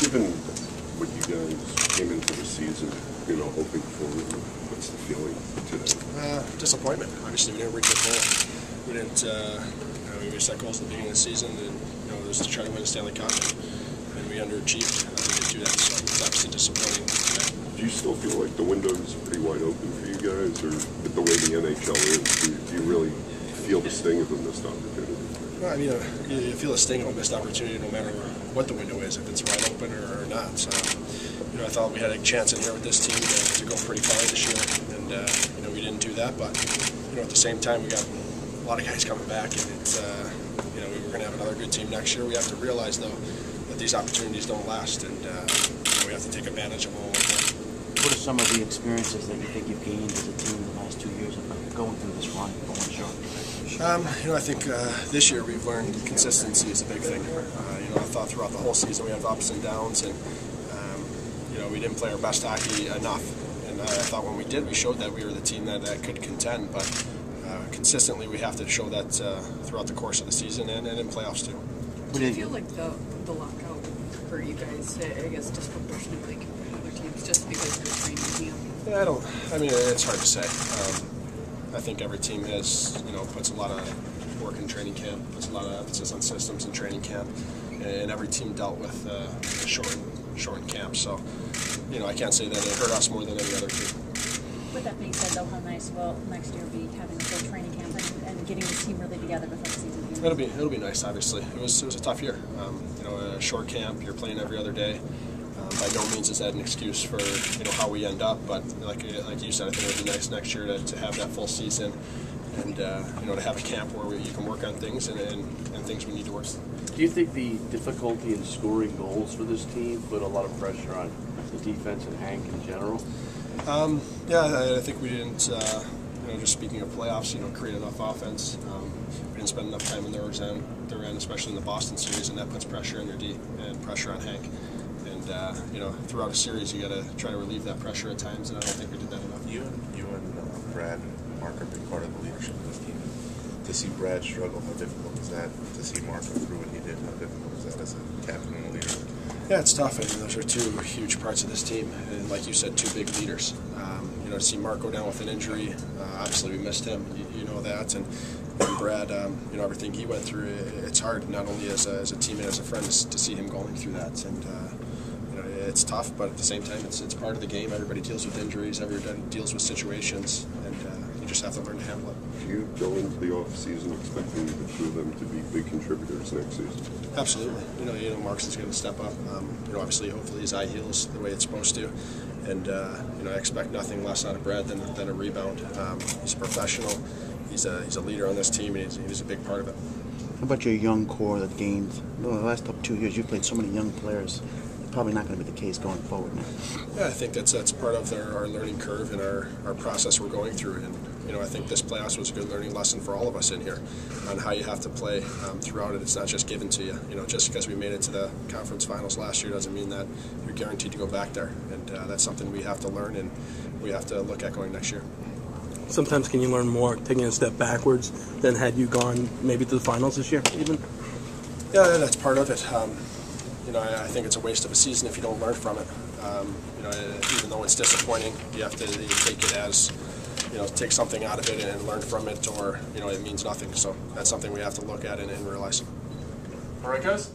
Given what you guys came into the season, hoping for, what's the feeling today? Disappointment. Obviously, we didn't reach our goal. We didn't. We set goals at the beginning of the season, and it was to try to win a Stanley Cup, and we underachieved. We didn't do that, so it's obviously disappointing. Do you still feel like the window is pretty wide open for you guys, or with the way the NHL is, do you really feel the sting of a missed opportunity? Well, I mean, you feel the sting of a missed opportunity no matter what the window is, if it's wide open or not. So, I thought we had a chance in here with this team to go pretty far this year, and we didn't do that. But at the same time, we got a lot of guys coming back, and it's we're going to have another good team next year. We have to realize though that these opportunities don't last, and we have to take advantage of them. What are some of the experiences that you think you've gained as a team in the last 2 years of going through this run, going short? I think this year we've learned consistency is a big thing. I thought throughout the whole season we have ups and downs, and we didn't play our best hockey enough. And I thought when we did, we showed that we were the team that could contend. But consistently, we have to show that throughout the course of the season and in playoffs too. Do you feel like the lockout for you guys, I guess, disproportionately compared to other teams, just because you're training camp? Yeah, I mean, it's hard to say. I think every team has, puts a lot of work in training camp, puts a lot of emphasis on systems in training camp, and every team dealt with shortened camp. So, I can't say that it hurt us more than any other team. With that being said, though, how nice will next year be having a full training camp and getting the team really together before the season begins? It'll be nice. Obviously, it was a tough year. A short camp, you're playing every other day. By no means is that an excuse for how we end up, but like you said, I think it would be nice next year to have that full season, and to have a camp where you can work on things and things we need to work. Do you think the difficulty in scoring goals for this team put a lot of pressure on the defense and Hank in general? Yeah, I think we didn't. Just speaking of playoffs, create enough offense. We didn't spend enough time in their end, especially in the Boston series, and that puts pressure on their D and pressure on Hank. And throughout a series, you got to try to relieve that pressure at times, and I don't think we did that enough. You and Brad and Mark are a big part of the leadership of this team. To see Brad struggle, how difficult is that? To see Mark go through what he did, how difficult is that as a captain and a leader? Yeah, it's tough. I mean, those are two huge parts of this team, and like you said, two big leaders. To see Mark go down with an injury, obviously we missed him. You know that, and Brad, everything he went through, it's hard. Not only as a teammate, as a friend, to see him going through that, and it's tough. But at the same time, it's part of the game. Everybody deals with injuries. Everybody deals with situations, and you just have to learn to handle it. Do you go into the off season expecting the two of them to be big contributors next season? Absolutely. Mark's is going to step up. Obviously, hopefully his eye heals the way it's supposed to, and I expect nothing less out of Brad than a rebound. He's a professional. He's a leader on this team, and he's a big part of it. How about your young core that gained? The last 2 years, you've played so many young players. It's probably not going to be the case going forward now. Yeah, I think that's part of our learning curve and our process we're going through. And I think this playoffs was a good learning lesson for all of us in here on how you have to play throughout it. It's not just given to you. Just because we made it to the conference finals last year doesn't mean that you're guaranteed to go back there. And that's something we have to learn and we have to look at going next year. Sometimes can you learn more taking a step backwards than had you gone maybe to the finals this year even? Yeah, that's part of it. I think it's a waste of a season if you don't learn from it. Even though it's disappointing, you have to take it as, take something out of it and learn from it, or, it means nothing. So that's something we have to look at and realize. All right, guys?